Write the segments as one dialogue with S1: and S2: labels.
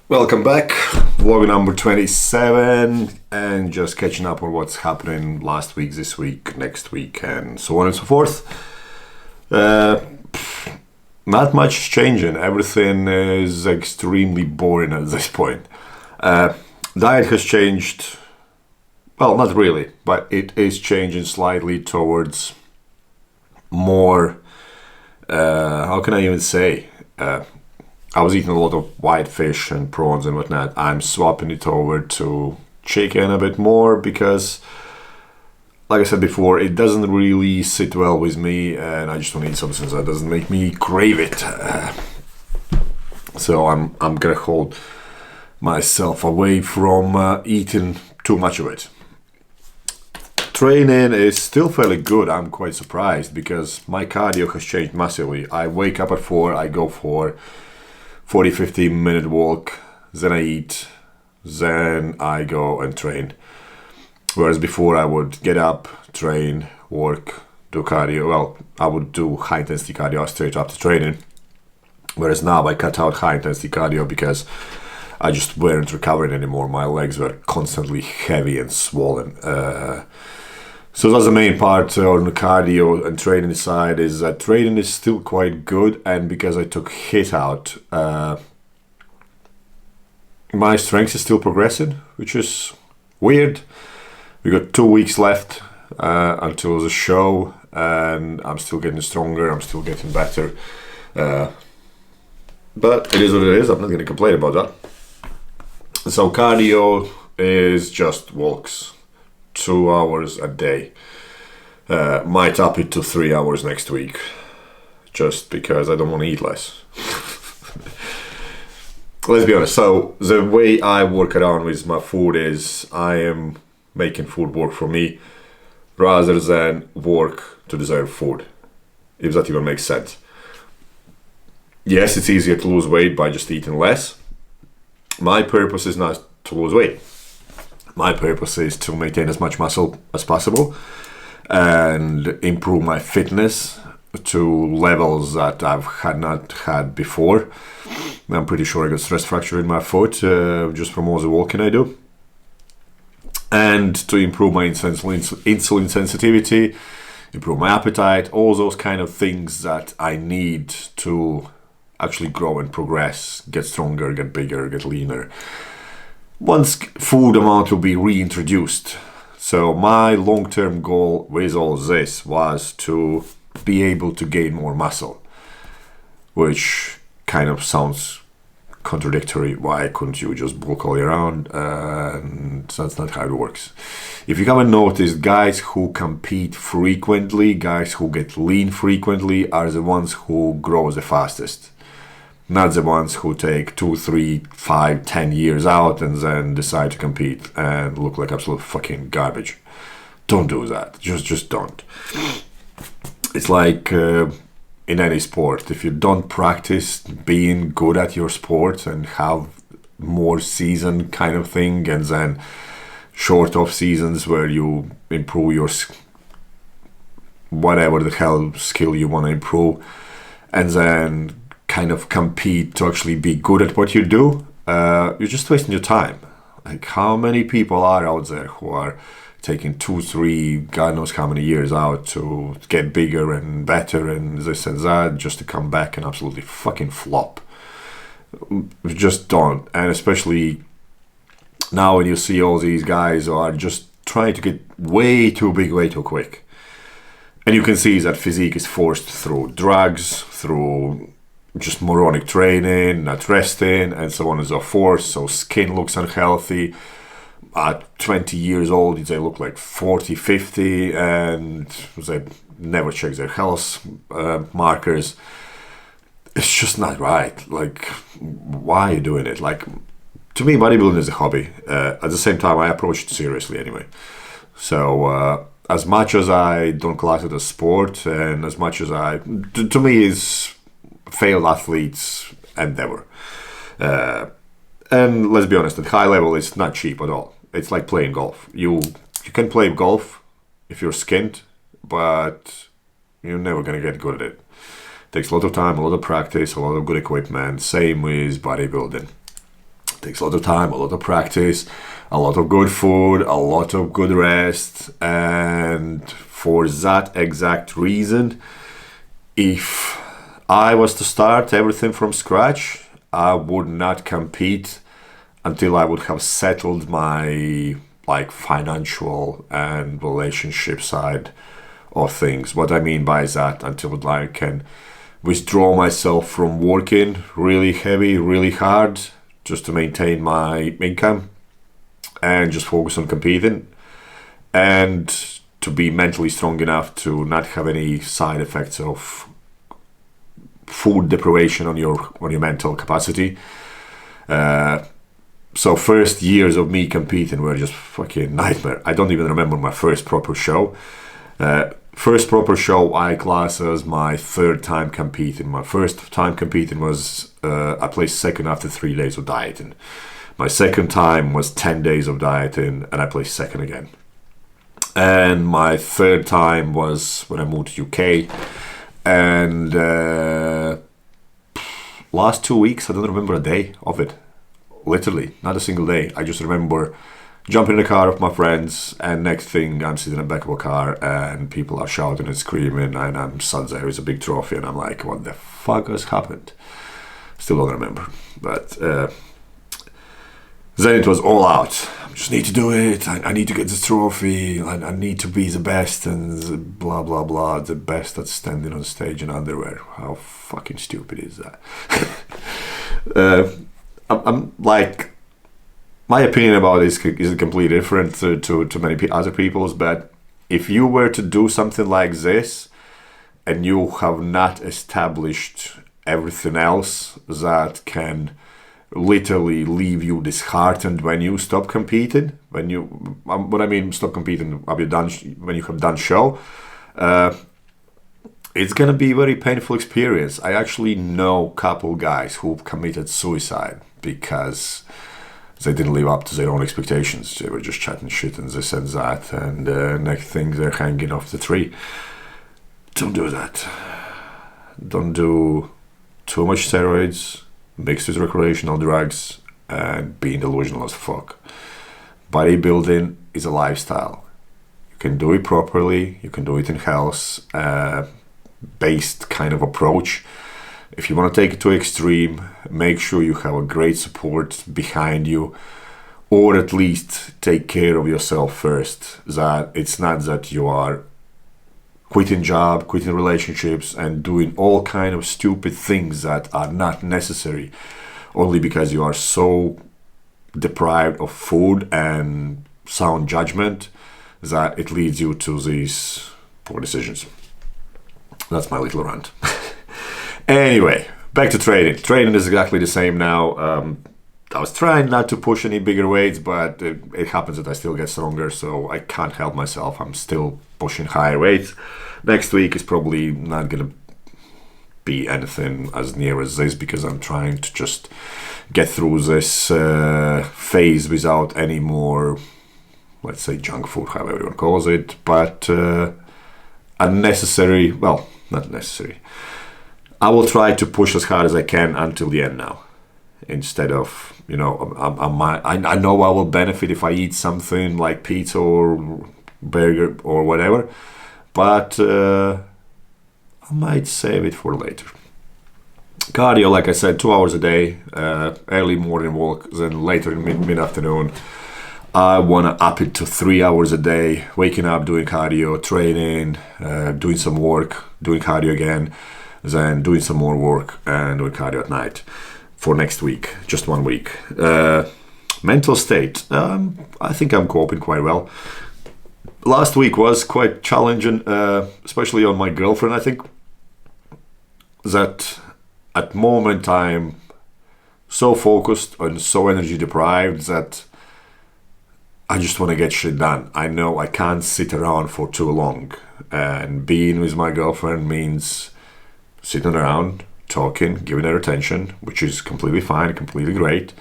S1: Welcome back, vlog number 27, and just catching up on what's happening last week, this week, next week, and so on and so forth. Not much changing. Everything is extremely boring at this point. Diet has changed. Well, not really, but it is changing slightly towards more. How can I even say? I was eating a lot of white fish and prawns and whatnot. I'm swapping it over to chicken a bit more because, like I said before, it doesn't really sit well with me, and I just want to eat something that doesn't make me crave it. So I'm gonna hold myself away from eating too much of it. Training is still fairly good. I'm quite surprised because my cardio has changed massively. I wake up at 4, I go for 40-50 minute walk, then I eat, then I go and train. Whereas before I would get up, train, work, do cardio. Well, I would do high intensity cardio straight after training. Whereas now I cut out high intensity cardio because I just weren't recovering anymore. My legs were constantly heavy and swollen. So that's the main part on the cardio and training side, is that training is still quite good, and because I took HIIT out, my strength is still progressing, which is weird. We got 2 weeks left until the show, and I'm still getting stronger, I'm still getting better. But it is what it is, I'm not going to complain about that. So cardio is just walks. 2 hours a day. Might up it to 3 hours next week, just because I don't want to eat less. Let's be honest. So the way I work around with my food is I am making food work for me rather than work to deserve food, if that even makes sense. Yes, it's easier to lose weight by just eating less. My purpose is not to lose weight. My purpose is to maintain as much muscle as possible and improve my fitness to levels that I've not had before. I'm pretty sure I got stress fracture in my foot just from all the walking I do. And to improve my insulin sensitivity, improve my appetite, all those kind of things that I need to actually grow and progress, get stronger, get bigger, get leaner, once food amount will be reintroduced. So my long-term goal with all this was to be able to gain more muscle, which kind of sounds contradictory. Why couldn't you just bulk all around? And that's not how it works. If you haven't noticed, guys who compete frequently, guys who get lean frequently, are the ones who grow the fastest. Not the ones who take 2, 3, 5, 10 years out and then decide to compete and look like absolute fucking garbage. Don't do that. Just don't. It's like in any sport. If you don't practice being good at your sport and have more season kind of thing, and then short off seasons where you improve your whatever the hell skill you want to improve, and then kind of compete to actually be good at what you do, you're just wasting your time. Like, how many people are out there who are taking 2, 3, God knows how many years out to get bigger and better and this and that, just to come back and absolutely fucking flop? Just don't. And especially now when you see all these guys who are just trying to get way too big way too quick, and you can see that physique is forced through drugs, through just moronic training, not resting, and so on and so forth. So skin looks unhealthy. At 20 years old, they look like 40, 50, and they never check their health markers. It's just not right. Like, why are you doing it? Like, to me, bodybuilding is a hobby. At the same time, I approach it seriously anyway. So as much as I don't class it as sport, and as much as to me is failed athletes endeavor. And let's be honest, at high level, it's not cheap at all. It's like playing golf. You can play golf if you're skint, but you're never going to get good at it. Takes a lot of time, a lot of practice, a lot of good equipment. Same with bodybuilding. It takes a lot of time, a lot of practice, a lot of good food, a lot of good rest. And for that exact reason, if I was to start everything from scratch, I would not compete until I would have settled my financial and relationship side of things. What I mean by that, until I can withdraw myself from working really heavy, really hard, just to maintain my income and just focus on competing, and to be mentally strong enough to not have any side effects of food deprivation on your mental capacity. So first years of me competing were just fucking nightmare. I don't even remember my first proper show. First proper show I class as my third time competing. My first time competing was I placed second after 3 days of dieting. My second time was 10 days of dieting, and I placed second again. And my third time was when I moved to UK. And last 2 weeks, I don't remember a day of it. Literally, not a single day. I just remember jumping in the car with my friends, and next thing I'm sitting in the back of a car and people are shouting and screaming, and I'm sat there with a big trophy, and I'm like, what the fuck has happened? Still don't remember. But then it was all out. I just need to do it. I need to get this trophy. I need to be the best, and blah, blah, blah. The best at standing on stage in underwear. How fucking stupid is that? I'm like, my opinion about this is completely different to many other people's, but if you were to do something like this and you have not established everything else that can literally leave you disheartened when you stop competing, what I mean stop competing, when you have done show, it's gonna be a very painful experience. I actually know a couple guys who've committed suicide because they didn't live up to their own expectations. They were just chatting shit and this and that, and next thing they're hanging off the tree. Don't do that. Don't do too much steroids, mixed with recreational drugs, and being delusional as fuck. Bodybuilding is a lifestyle. You can do it properly, you can do it in health based kind of approach. If you want to take it to extreme, make sure you have a great support behind you, or at least take care of yourself first. That it's not that you are quitting job, quitting relationships, and doing all kind of stupid things that are not necessary, only because you are so deprived of food and sound judgment that it leads you to these poor decisions. That's my little rant. Anyway, back to training. Training is exactly the same now. I was trying not to push any bigger weights, but it happens that I still get stronger, so I can't help myself. I'm still pushing higher weights. Next week is probably not going to be anything as near as this, because I'm trying to just get through this phase without any more, let's say, junk food, however everyone calls it, but unnecessary, well, not necessary. I will try to push as hard as I can until the end now, instead of, I know I will benefit if I eat something like pizza or burger or whatever, but I might save it for later. Cardio, like I said, 2 hours a day, early morning walk, then later in mid-afternoon. I want to up it to 3 hours a day, waking up, doing cardio, training, doing some work, doing cardio again, then doing some more work and doing cardio at night for next week, just 1 week. Mental state, I think I'm coping quite well. Last week was quite challenging, especially on my girlfriend. I think that at the moment I'm so focused and so energy deprived that I just want to get shit done. I know I can't sit around for too long, and being with my girlfriend means sitting around, talking, giving her attention, which is completely fine, completely great.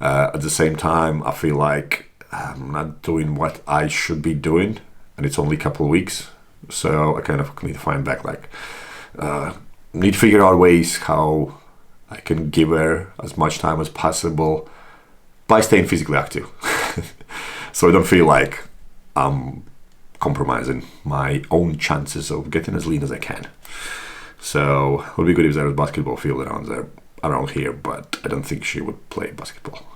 S1: At the same time, I feel like I'm not doing what I should be doing, and it's only a couple of weeks, so I kind of need to find back, need to figure out ways how I can give her as much time as possible by staying physically active. So I don't feel like I'm compromising my own chances of getting as lean as I can. So it would be good if there was a basketball field around here, but I don't think she would play basketball.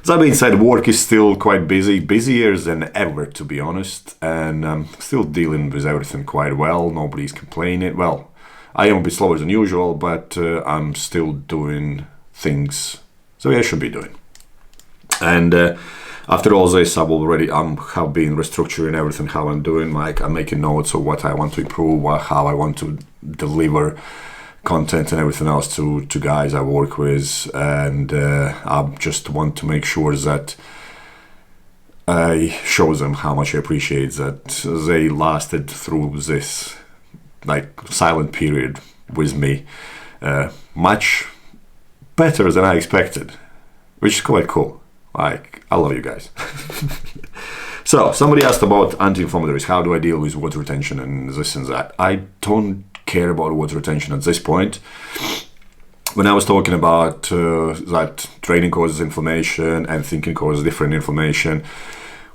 S1: That being said, work is still quite busy, busier than ever, to be honest, and I'm still dealing with everything quite well. Nobody's complaining. Well, I am a bit slower than usual, but I'm still doing things the way I should be doing. And after all this, have been restructuring everything, how I'm doing. Like, I'm making notes of what I want to improve, how I want to deliver content and everything else to guys I work with, and I just want to make sure that I show them how much I appreciate that they lasted through this like silent period with me, much better than I expected, which is quite cool. Like, I love you guys. So somebody asked about anti-inflammatories. How do I deal with water retention and this and that? I don't care about water retention at this point. When I was talking about that training causes inflammation and thinking causes different inflammation,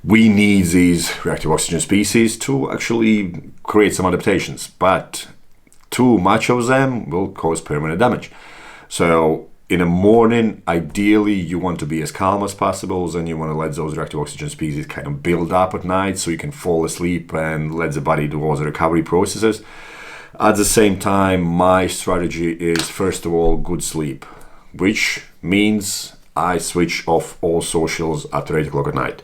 S1: we need these reactive oxygen species to actually create some adaptations, but too much of them will cause permanent damage. So in the morning, ideally, you want to be as calm as possible, then you want to let those reactive oxygen species kind of build up at night so you can fall asleep and let the body do all the recovery processes. At the same time, my strategy is, first of all, good sleep, which means I switch off all socials after 8 o'clock at night.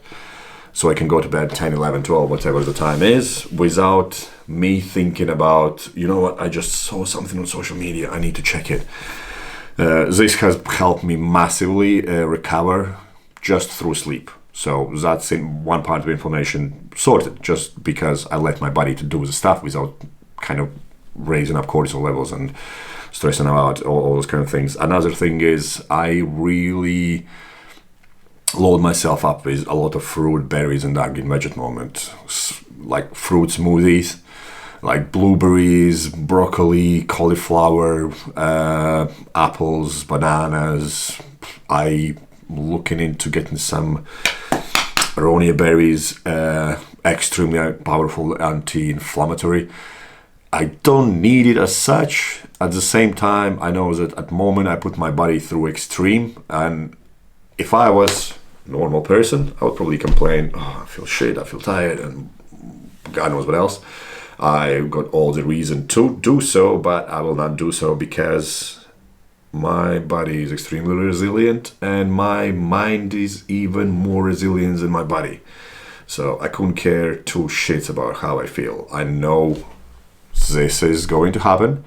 S1: So I can go to bed 10, 11, 12, whatever the time is, without me thinking about, you know what, I just saw something on social media, I need to check it. This has helped me massively recover just through sleep. So that's in one part of inflammation sorted, just because I let my body to do the stuff without kind of raising up cortisol levels and stressing out, all those kind of things. Another thing is I really load myself up with a lot of fruit, berries, and dark green veg at the moment, like fruit smoothies, like blueberries, broccoli, cauliflower, apples, bananas. I'm looking into getting some aronia berries, extremely powerful anti-inflammatory. I don't need it as such. At the same time, I know that at the moment I put my body through extreme, and if I was a normal person, I would probably complain, oh, I feel shit, I feel tired, and God knows what else. I've got all the reason to do so, but I will not do so because my body is extremely resilient and my mind is even more resilient than my body. So I couldn't care two shits about how I feel. I know this is going to happen.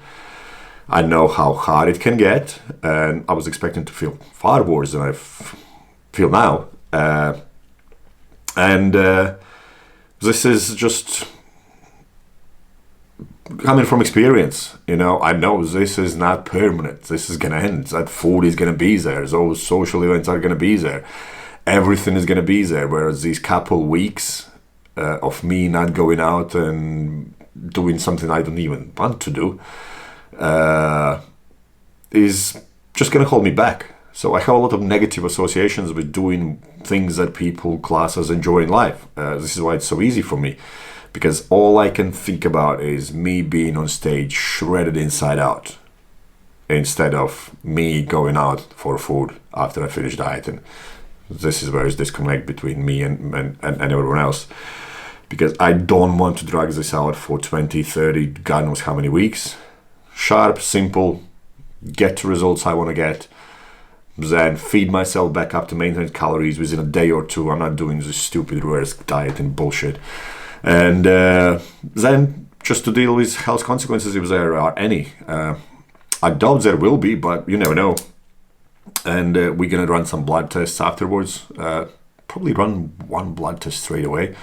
S1: I know how hard it can get, and I was expecting to feel far worse than I feel now. This is just coming from experience. You know, I know this is not permanent. This is gonna end. That food is gonna be there. Those social events are gonna be there. Everything is gonna be there. Whereas these couple weeks of me not going out and doing something I don't even want to do is just gonna hold me back. So I have a lot of negative associations with doing things that people class as enjoying life. This is why it's so easy for me, because all I can think about is me being on stage shredded inside out, instead of me going out for food after I finish dieting. This is where it's disconnect between me and everyone else, because I don't want to drag this out for 20, 30, God knows how many weeks. Sharp, simple, get the results I want to get, then feed myself back up to maintenance calories within a day or two. I'm not doing this stupid reverse diet and bullshit. And then just to deal with health consequences if there are any. I doubt there will be, but you never know. And we're going to run some blood tests afterwards. Probably run one blood test straight away,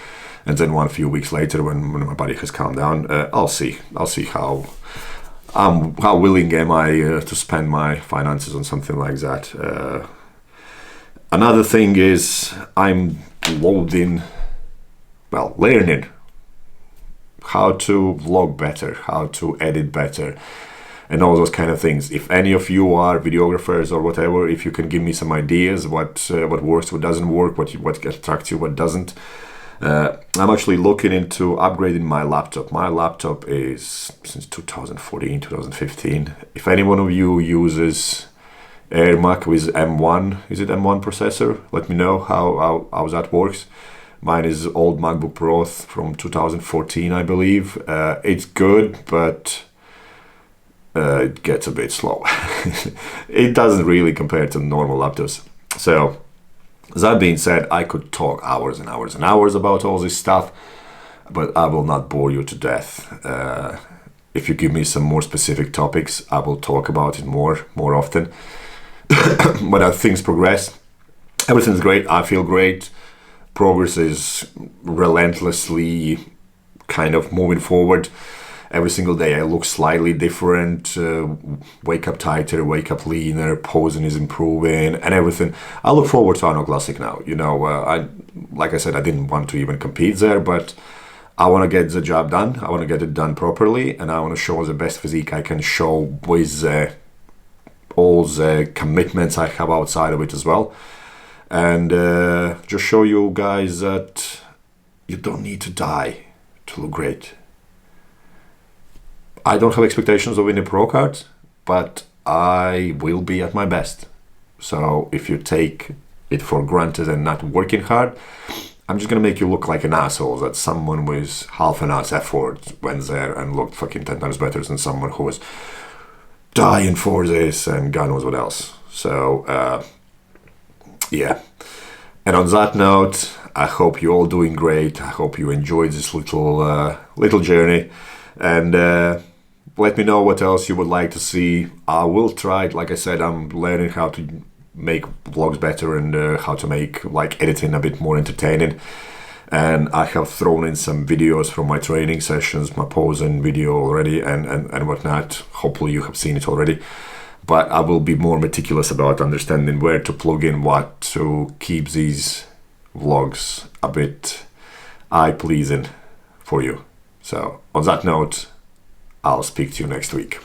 S1: and then one a few weeks later when my body has calmed down. I'll see how willing am I to spend my finances on something like that. Another thing is I'm learning how to vlog better, how to edit better, and all those kind of things. If any of you are videographers or whatever, if you can give me some ideas, what works, what doesn't work, what attracts you, what doesn't. I'm actually looking into upgrading my laptop. My laptop is since 2014, 2015. If any one of you uses AirMac with M1, is it M1 processor? Let me know how that works. Mine is old MacBook Pro from 2014, I believe. It's good, but it gets a bit slow. It doesn't really compare to normal laptops. So that being said, I could talk hours and hours and hours about all this stuff, but I will not bore you to death. If you give me some more specific topics, I will talk about it more often. But as things progress, everything's great. I feel great. Progress is relentlessly kind of moving forward. Every single day I look slightly different, wake up tighter, wake up leaner, posing is improving and everything. I look forward to Arnold Classic now. Like I said, I didn't want to even compete there, but I want to get the job done. I want to get it done properly, and I want to show the best physique I can show with all the commitments I have outside of it as well. And just show you guys that you don't need to die to look great. I don't have expectations of winning pro cards, but I will be at my best. So if you take it for granted and not working hard, I'm just gonna make you look like an asshole, that someone with half an hour's effort went there and looked fucking 10 times better than someone who was dying for this and God knows what else. So yeah. And on that note, I hope you're all doing great. I hope you enjoyed this little journey, and let me know what else you would like to see. I will try. Like I said, I'm learning how to make vlogs better and how to make editing a bit more entertaining. And I have thrown in some videos from my training sessions, my posing video already, and whatnot. Hopefully you have seen it already. But I will be more meticulous about understanding where to plug in what to keep these vlogs a bit eye-pleasing for you. So on that note, I'll speak to you next week.